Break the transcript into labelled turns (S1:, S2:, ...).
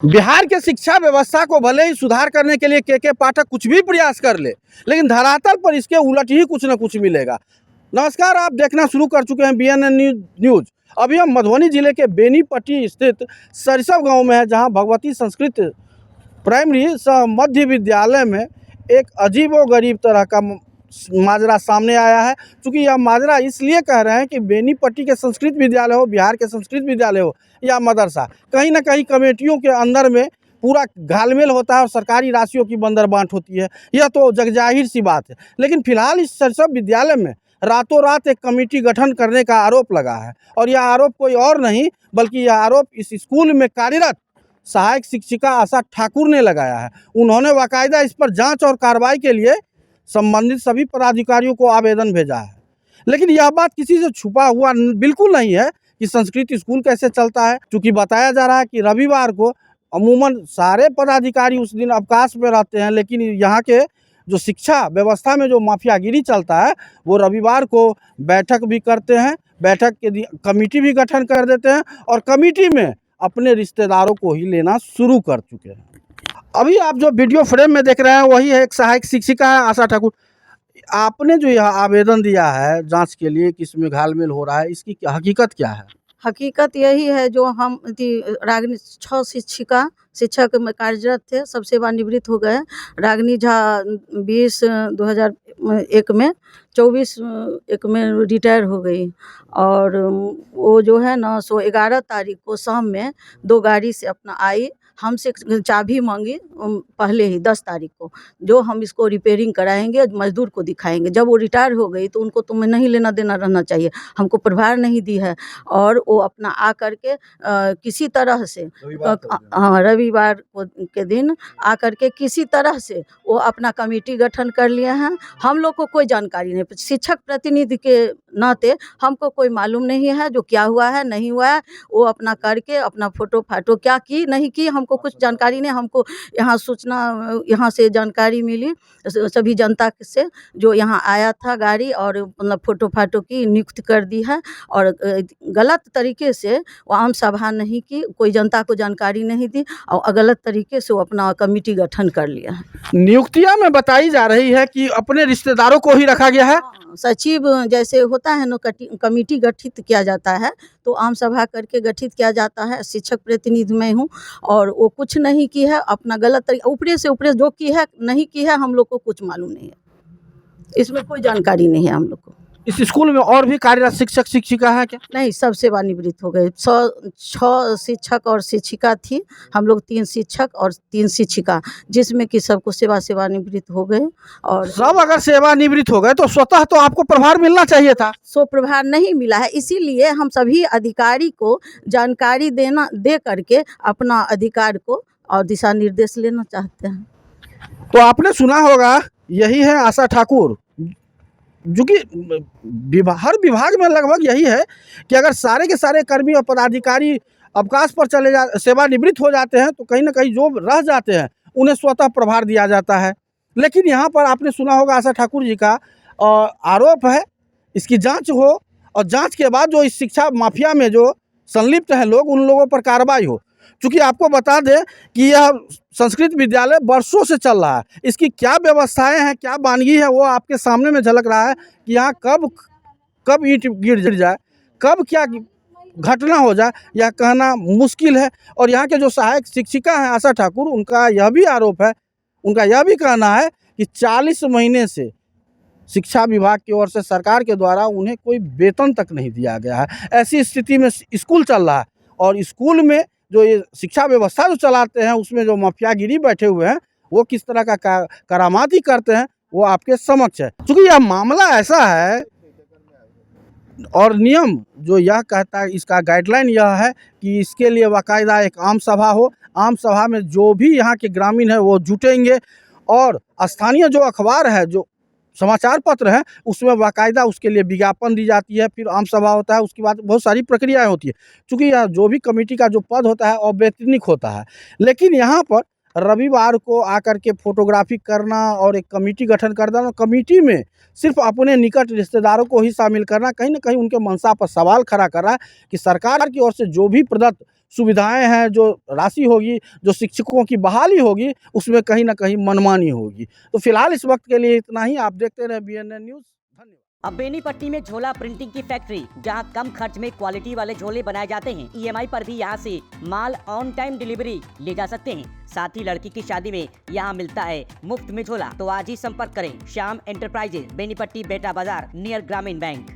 S1: बिहार के शिक्षा व्यवस्था को भले ही सुधार करने के लिए के पाठक कुछ भी प्रयास कर ले, लेकिन धरातल पर इसके उलट ही कुछ न कुछ मिलेगा। नमस्कार, आप देखना शुरू कर चुके हैं BNN न्यूज। अभी हम मधुबनी जिले के बेनीपट्टी स्थित सरसव गांव में है, जहां भगवती संस्कृत प्राइमरी सह मध्य विद्यालय में एक अजीबोगरीब तरह का माजरा सामने आया है। चूँकि यह माजरा इसलिए कह रहे हैं कि बेनीपट्टी के संस्कृत विद्यालय हो, बिहार के संस्कृत विद्यालय हो या मदरसा, कहीं ना कहीं कमेटियों के अंदर में पूरा घालमेल होता है और सरकारी राशियों की बंदरबांट होती है। यह तो जगजाहिर सी बात है। लेकिन फिलहाल इस सरसव विद्यालय में रातों रात एक कमेटी गठन करने का आरोप लगा है, और यह आरोप कोई और नहीं बल्कि यह आरोप इस स्कूल में कार्यरत सहायक शिक्षिका आशा ठाकुर ने लगाया है। उन्होंने बाकायदा इस पर जांच और कार्रवाई के लिए संबंधित सभी पदाधिकारियों को आवेदन भेजा है। लेकिन यह बात किसी से छुपा हुआ बिल्कुल नहीं है कि संस्कृत स्कूल कैसे चलता है। क्योंकि बताया जा रहा है कि रविवार को अमूमन सारे पदाधिकारी उस दिन अवकाश में रहते हैं, लेकिन यहाँ के जो शिक्षा व्यवस्था में जो माफियागिरी चलता है वो रविवार को बैठक भी करते हैं, बैठक के कमेटी भी गठन कर देते हैं और कमेटी में अपने रिश्तेदारों को ही लेना शुरू कर चुके हैं। अभी आप जो वीडियो फ्रेम में देख रहे हैं वही है एक सहायक शिक्षिका है आशा ठाकुर। आपने जो यह आवेदन दिया है जांच के लिए कि इसमें घालमेल हो रहा है, इसकी हकीकत क्या है?
S2: हकीकत यही है, जो हम रागिनी 6 शिक्षक में कार्यरत थे, सब सेवानिवृत्त हो गए। रागिनी झा 2001 में 24 में रिटायर हो गई। और वो जो है ना सो 11 तारीख को शाम में 2 गाड़ी से अपना आई, हमसे चाबी मांगी पहले ही 10 तारीख को, जो हम इसको रिपेयरिंग कराएंगे, मजदूर को दिखाएंगे। जब वो रिटायर हो गई तो उनको तुम्हें नहीं लेना देना रहना चाहिए, हमको प्रभार नहीं दी है। और वो अपना आ करके किसी तरह से रविवार के दिन आ करके किसी तरह से वो अपना कमेटी गठन कर लिए हैं। हम लोग को कोई जानकारी नहीं, शिक्षक प्रतिनिधि के नाते हमको कोई मालूम नहीं है जो क्या हुआ है नहीं हुआ है। वो अपना करके अपना फोटो फाटो क्या की नहीं की हमको कुछ जानकारी नहीं। हमको यहाँ सूचना यहाँ से जानकारी मिली सभी जनता से, जो यहाँ आया था गाड़ी और मतलब फोटो फाटो की नियुक्त कर दी है। और गलत तरीके से वो आम सभा नहीं की, कोई जनता को जानकारी नहीं दी और गलत तरीके से वो अपना कमेटी गठन कर लिया है।
S1: नियुक्तियां में बताई जा रही है कि अपने रिश्तेदारों को ही रखा गया है।
S2: सचिव जैसे होता है ना, कमेटी गठित किया जाता है तो आम सभा करके गठित किया जाता है। शिक्षक प्रतिनिधि मैं हूँ और वो कुछ नहीं की है, अपना गलत तरीके ऊपरे से ऊपरे जो की है नहीं की है, हम लोग को कुछ मालूम नहीं है, इसमें कोई जानकारी नहीं है हम लोग को।
S1: इस स्कूल में और भी कार्यरत शिक्षक शिक्षिका है क्या?
S2: नहीं, सब सेवानिवृत्त हो गए। 6 शिक्षक और शिक्षिका थी, हम लोग 3 शिक्षक और 3 शिक्षिका, जिसमें कि सबको सेवानिवृत्त हो गए। और
S1: सब अगर सेवानिवृत्त हो गए तो स्वतः तो आपको प्रभार मिलना चाहिए था।
S2: सो प्रभार नहीं मिला है, इसीलिए हम सभी अधिकारी को जानकारी दे करके अपना अधिकार को और दिशा निर्देश लेना चाहते हैं।
S1: तो आपने सुना होगा, यही है आशा ठाकुर, जो कि हर विभाग में लगभग यही है कि अगर सारे के सारे कर्मी और पदाधिकारी अवकाश पर सेवानिवृत्त हो जाते हैं तो कहीं ना कहीं जो रह जाते हैं उन्हें स्वतः प्रभार दिया जाता है। लेकिन यहाँ पर आपने सुना होगा आशा ठाकुर जी का आरोप है, इसकी जांच हो और जांच के बाद जो इस शिक्षा माफिया में जो संलिप्त हैं लोग, उन लोगों पर कार्रवाई हो। चूँकि आपको बता दें कि यह संस्कृत विद्यालय वर्षों से चल रहा है, इसकी क्या व्यवस्थाएं हैं, क्या वानगी है, वो आपके सामने में झलक रहा है कि यहाँ कब ईंट गिर जाए, कब क्या घटना हो जाए, यह कहना मुश्किल है। और यहाँ के जो सहायक शिक्षिका हैं आशा ठाकुर, उनका यह भी आरोप है, उनका यह भी कहना है कि 40 महीने से शिक्षा विभाग की ओर से सरकार के द्वारा उन्हें कोई वेतन तक नहीं दिया गया है। ऐसी स्थिति में स्कूल चल रहा है और स्कूल में जो ये शिक्षा व्यवस्था जो चलाते हैं उसमें जो माफियागिरी बैठे हुए हैं वो किस तरह का करामाती करते हैं वो आपके समक्ष है। क्योंकि यह मामला ऐसा है और नियम जो यह कहता है, इसका गाइडलाइन यह है कि इसके लिए बाकायदा एक आम सभा हो। आम सभा में जो भी यहाँ के ग्रामीण है वो जुटेंगे और स्थानीय जो अखबार है, जो समाचार पत्र हैं, उसमें बाकायदा उसके लिए विज्ञापन दी जाती है, फिर आम सभा होता है, उसके बाद बहुत सारी प्रक्रियाएं होती है। चूँकि यह जो भी कमेटी का जो पद होता है अवैतनिक होता है, लेकिन यहाँ पर रविवार को आकर के फोटोग्राफी करना और एक कमेटी गठन कर देना, कमेटी में सिर्फ अपने निकट रिश्तेदारों को ही शामिल करना कहीं ना कहीं उनके मंशा पर सवाल खड़ा कर रहा है कि सरकार की ओर से जो भी प्रदत्त सुविधाएं हैं, जो राशि होगी, जो शिक्षकों की बहाली होगी, उसमें कहीं ना कहीं मनमानी होगी। तो फिलहाल इस वक्त के लिए इतना ही। आप देखते रहे BNN न्यूज़। धन्यवाद।
S3: अब बेनीपट्टी में झोला प्रिंटिंग की फैक्ट्री, जहां कम खर्च में क्वालिटी वाले झोले बनाए जाते हैं। EMI पर भी यहां से माल ऑन टाइम डिलीवरी ले जा सकते हैं। साथ ही लड़की की शादी में यहां मिलता है मुफ्त में झोला। तो आज ही संपर्क करें श्याम एंटरप्राइजेज, बेनीपट्टी, बेटा बाजार, नियर ग्रामीण बैंक।